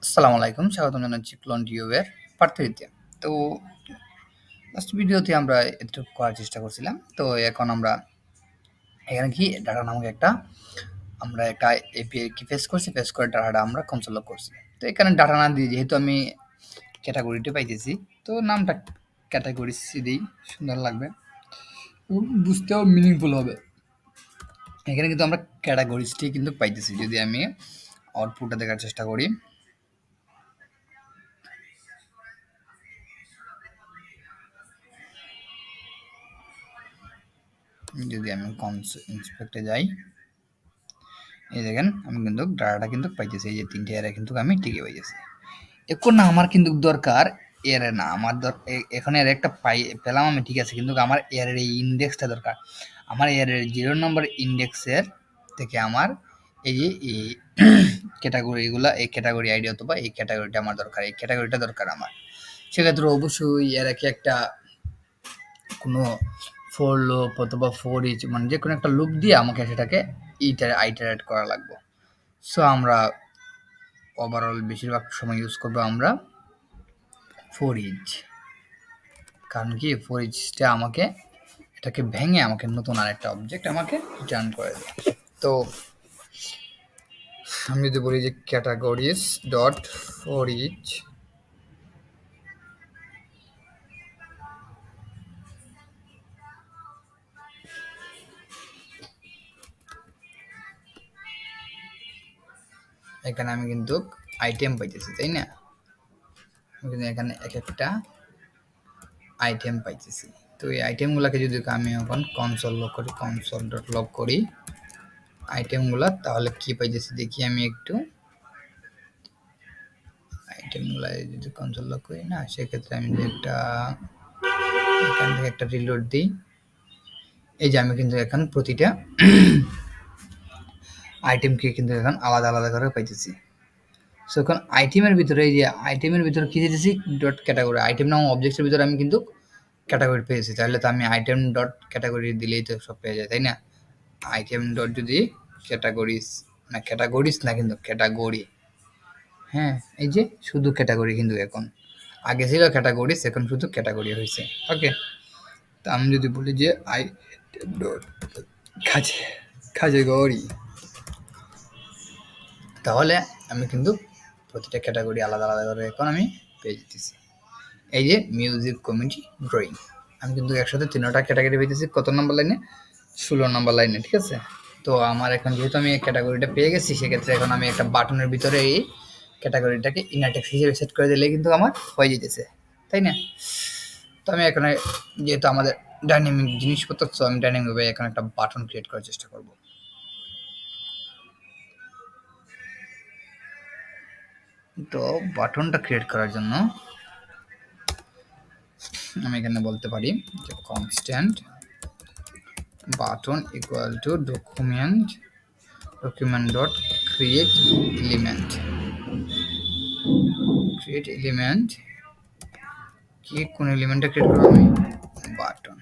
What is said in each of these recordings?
আসসালামু আলাইকুম। স্বাগতম জানাচ্ছি ক্লোন টিউবের পার্ট 3 তে। তো লাস্ট ভিডিওতে আমরা এতটুকু করার চেষ্টা করছিলাম। তো এখন আমরা এখানে কি ডাটা নামক আমরা একটা এপিআই কি ফেস করছি, ফেস করে ডাটাটা আমরা কনসোল লক করছি। তো এখানে ডাটা না দিয়ে যেহেতু আমি ক্যাটাগরিটা পাইতেছি, তো নামটা ক্যাটাগরি সি দিই, সুন্দর লাগবে এবং বুঝতেও মিনিংফুল হবে। এখানে কিন্তু আমরা ক্যাটাগরিজটি কিন্তু পাইতেছি। যদি আমি আউটপুটটা দেখার চেষ্টা করি, যদি আমি ইন্সপেক্টে যাই, এই দেখেন আমি কিন্তু ডাটাটা কিন্তু পাইতেছি। এই যে 3টে এরে কিন্তু আমি টিকে পাইতেছি। এখন না আমার কিন্তু দরকার এরে না, আমার এখন এর একটা পেলাম আমি, ঠিক আছে, কিন্তু আমার এর এই ইন্ডেক্সটা দরকার। আমার এর 0 নম্বর ইন্ডেক্সের থেকে আমার এই যে এই ক্যাটাগরিগুলা, এই ক্যাটাগরি আইডি অথবা এই ক্যাটাগরিটা আমার দরকার, এই ক্যাটাগরিটা দরকার আমার। সেক্ষেত্রে অবশ্যই এর একটা কোনো ফর লুপ অথবা ফর ইচ, মানে যে কোনো একটা লুপ দিয়ে আমাকে সেটাকে আইটারেট করা লাগবে। সো আমরা ওভারঅল বেশিরভাগ সময় ইউজ করবো আমরা ফর ইচ। কারণ কি, ফর ইচটা আমাকে এটাকে ভেঙে আমাকে নতুন আরেকটা অবজেক্ট আমাকে রিটার্ন করে দেয়। তো আমি যদি বলি যে ক্যাটাগরিজ ডট ফর ইচ, এখানে আমি কিন্তু আইটেম পাইতেছি, তাই না? আমি কিন্তু এখানে এক একটা আইটেম পাইতেছি। তো এই আইটেমগুলোকে যদি আমি এখন কনসোল লক করি, কনসোল ডট লক করি আইটেমগুলো, তাহলে কি পাইতেছি দেখি আমি একটু। আইটেমগুলো যদি কনসোল লক করি না, সেক্ষেত্রে আমি যদি এখান থেকে একটা রিলোড দিই, এই যে আমি কিন্তু এখন প্রতিটা আইটেমকে কিন্তু এখন আলাদা আলাদা করে পাইতেছি। সো এখন আইটেমের ভিতরে, এই যে আইটেমের ভিতরে কি দিতেছি, ডট ক্যাটাগরি, আইটেম নাম অবজেক্টের ভিতরে আমি কিন্তু ক্যাটাগরি পেয়েছি। তাহলে তো আমি আইটেম ডট ক্যাটাগরি দিলেই তো সব পেয়ে যায়, তাই না? আইটেম ডট যদি ক্যাটাগরিজ, না ক্যাটাগরিজ না, কিন্তু ক্যাটাগরি, হ্যাঁ, এই যে শুধু ক্যাটাগরি, কিন্তু এখন আগে ছিল ক্যাটাগরিজ, এখন শুধু ক্যাটাগরি হয়েছে। ওকে, তা আমি যদি বলি যে আইটেম ডট কাজেগরি, তাহলে আমি কিন্তু প্রতিটা ক্যাটাগরি আলাদা আলাদা করে এখন আমি পেয়ে যেতেছি। এই যে মিউজিক, কমেডি, ড্রয়িং, আমি কিন্তু একসাথে 3টা ক্যাটাগরি পেয়েছি। কত নম্বর লাইনে? 16 নম্বর লাইনে, ঠিক আছে। তো আমার এখন যেহেতু আমি ক্যাটাগরিটা পেয়ে গেছি, সেক্ষেত্রে এখন আমি একটা বাটনের ভিতরে এই ক্যাটাগরিটাকে ইনার টেক্সট হিসেবে সেট করে দিলে কিন্তু আমার হয়ে যেতেছে, তাই না? তো আমি এখানে, যেহেতু আমাদের ডাইনামিক জিনিসপত্র, তো আমি ডাইনামিকভাবে এখন একটা বাটন ক্রিয়েট করার চেষ্টা করব। তো বাটনটা ক্রিয়েট করার জন্য আমি এখানে বলতে পারি যে constant button equal to document dot create element, create element, কি কোন এলিমেন্টটা ক্রিয়েট করব আমি? বাটন,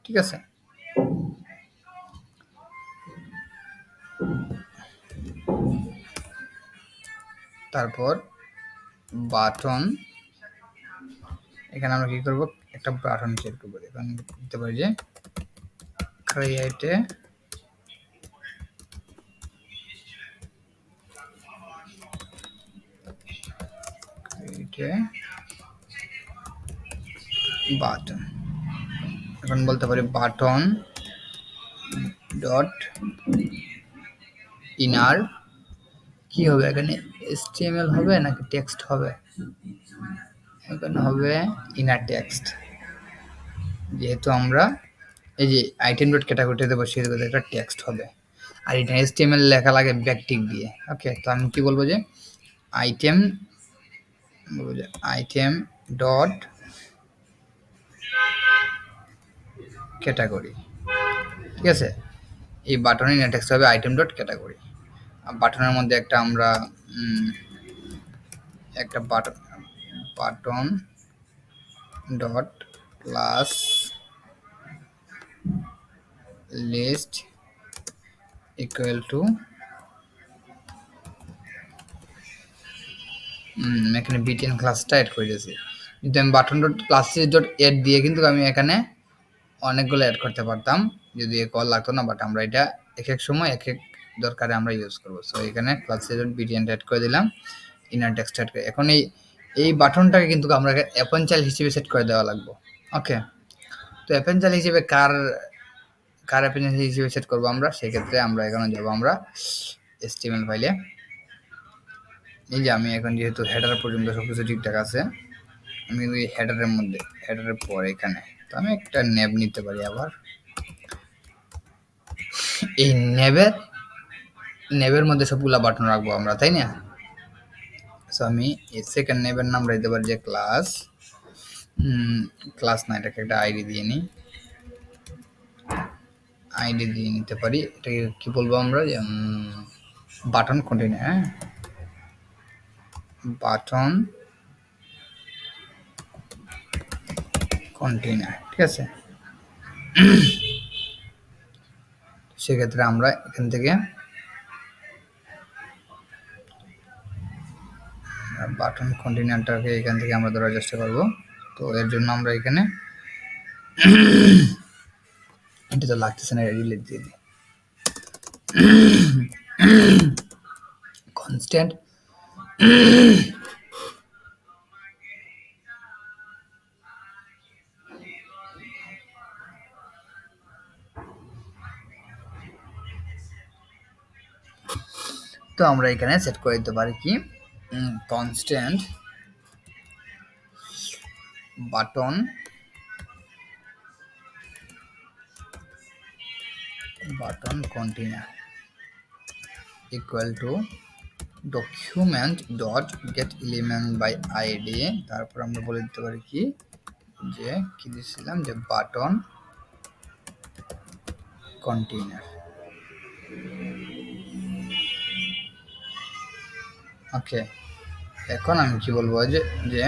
ঠিক আছে। তারপর বাটন, এখানে আমরা কি করব, একটা বাটন ক্রিয়েট করব। এখানে দিতে পারি যে ক্রিয়েট বাটন, এখন বলতে পারি বাটন ডট ইনার, কি হবে এখানে, HTML হবে নাকি টেক্সট হবে? এখানে হবে ইনার টেক্সট, যেহেতু আমরা এই যে আইটেম ডট ক্যাটাগরিতে দেবো, সেহেতু একটা টেক্সট হবে। আর এটা HTML লেখা লাগে ব্যাকটিক দিয়ে। ওকে, তো আমি কি বলবো যে আইটেম, বলবো যে আইটেম ডট ক্যাটাগরি, ঠিক আছে। এই বাটনের ইনার টেক্সট হবে আইটেম ডট ক্যাটাগরি। বাটনের মধ্যে একটা আমরা একটা button dot class list equal to এখানে বিটিএন ক্লাসটা অ্যাড করে দিয়েছি। কিন্তু আমি button dot classes dot add দিয়ে কিন্তু আমি এখানে অনেকগুলো অ্যাড করতে পারতাম যদি কল লাগতো না, বাট আমরা এটা এক এক সময় এক এক দরকারে আমরা ইউজ করবো। সো এখানে ক্লাসেস ডট বিটিএন অ্যাড করে দিলাম, ইনার টেক্সট অ্যাড করে। এখন এই বাটনটাকে কিন্তু আমরা অ্যাপেন চাইল্ড হিসেবে সেট করে দেওয়া লাগবে। ওকে, তো অ্যাপেন চাইল্ড হিসেবে কার অ্যাপেন চাইল্ড হিসেবে সেট করবো আমরা, সেক্ষেত্রে আমরা এখানে যাবো আমরা HTML ফাইলে। এই যে আমি এখন যেহেতু হেডার পর্যন্ত সবকিছু ঠিকঠাক আছে, আমি কিন্তু এই হেডারের মধ্যে হেডারের পর এখানে তো আমি একটা নেব নিতে পারি। আবার এই নেবের মধ্যে সবগুলা বাটন রাখবো আমরা, তাই না? সো আমি এই সেকেন্ড নেবের নাম দিতে পারি যে ক্লাস না, এটাকে একটা আইডি দিয়ে নিই, আইডি দিয়ে নিতে পারি। এটাকে কি বলবো আমরা, যে বাটন কন্টেইনার। হ্যাঁ, বাটন কন্টেইনার, ঠিক আছে। সেক্ষেত্রে আমরা এখান থেকে বাটন কন্টেইনারটাকে এখান থেকে আমরা ধরার চেষ্টা করব। তো এর জন্য আমরা এখানে এটা তো লাগতেছে না, রিলেট দিয়ে দিই কনস্ট্যান্ট তো আমরা এখানে সেট করে দিতে পারি কি constant button container equal to document dot get element by ID. তারপর আমরা বলে দিতে পারি কি, যে কি দিয়েছিলাম, যে বাটন কন্টেইনার। ওকে, এখন আমি কি বলবো, যে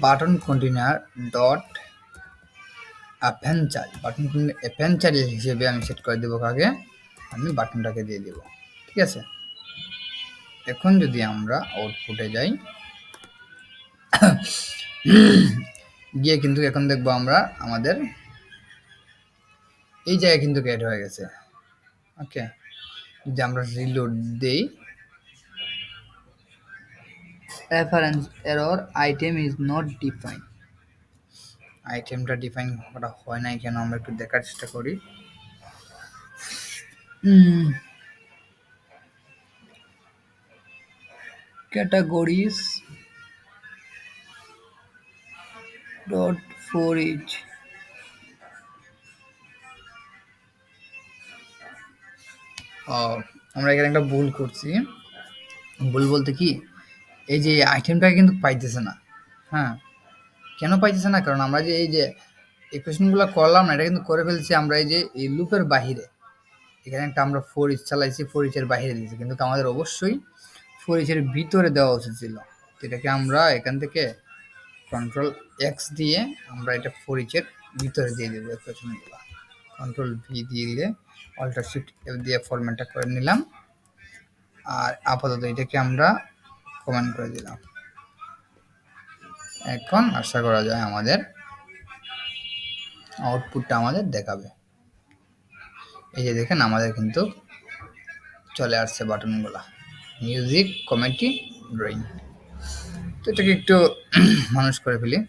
button container dot append child, button container append child হিসেবে আমি সেট করে দেবো কাকে, আমি বাটনটাকে দিয়ে দেব, ঠিক আছে। এখন যদি আমরা আউটপুটে যাই গিয়ে কিন্তু এখন দেখবো আমরা আমাদের এই জায়গায় কিন্তু অ্যাড হয়ে গেছে। ওকে, যদি আমরা রিলোড দেই, reference error item is not defined, আইটেমটা ডিফাইন করা হয় নাই কেন, আমরা একটু দেখার চেষ্টা করি। ক্যাটাগরিজ ডট ফর ইচ, আমরা এখানে একটা ভুল করছি। ভুল বলতে কি, এই যে আইটেমটা কিন্তু পাইতেছে না। হ্যাঁ, কেন পাইতেছে না, কারণ আমরা যে এই যে ইকুয়েশনগুলো করলাম না, এটা কিন্তু করে ফেলছি আমরা এই যে এই লুপের বাহিরে। এখানে একটা আমরা ফর ইচ চালাইছি, ফর ইচের বাহিরে দিয়েছি, কিন্তু আমাদের অবশ্যই ফর ইচের ভিতরে দেওয়া উচিত ছিল। তো এটাকে আমরা এখান থেকে কন্ট্রোল এক্স দিয়ে আমরা এটা ফর ইচের ভিতরে দিয়ে দেবো ইকুয়েশনগুলো। কন্ট্রোল ভি দিয়ে দিলে অল্টার শিফট এফ দিয়ে ফরম্যাটটা করে নিলাম। আর আপাতত এটাকে আমরা কমেন্ট করে দিলাম। এখন আশা করা যায় আমাদের আউটপুটটা আমাদের দেখাবে। এই যে দেখেন আমাদের কিন্তু চলে আসছে বাটনগুলো, মিউজিক, কমেডি, ড্রয়িং। তো এটাকে একটু মানুষ করে ফেলি।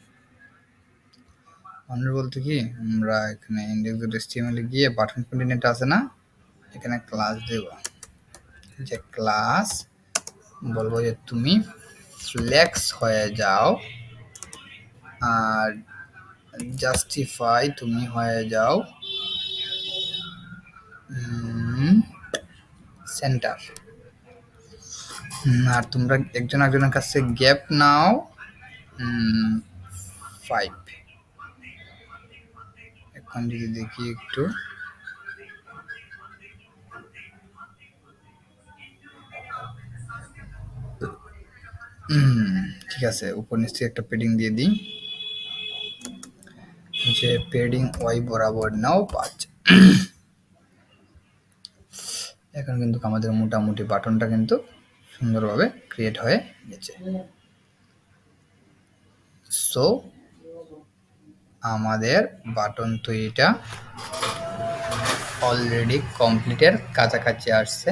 মানুষ বলতে কি, আমরা এখানে index.html গিয়ে বাটন কন্টেইনারটা আছে না, এখানে ক্লাস দেব, যে ক্লাস বলবো যে তুমি ফ্লেক্স হয়ে যাও, আর জাস্টিফাই তুমি হয়ে যাও সেন্টার, আর তোমরা একজন একজনের কাছে গ্যাপ নাও 5। এখন যদি দেখি একটু, ঠিক আছে, উপর নিচে একটা পেডিং দিয়ে দিই, যে পেডিং ওয়াই বরাবর নাও 5। এখন কিন্তু আমাদের মোটামুটি বাটনটা কিন্তু সুন্দরভাবে ক্রিয়েট হয়ে গেছে। সো আমাদের বাটন তৈরিটা অলরেডি কমপ্লিটের কাছাকাছি আসছে।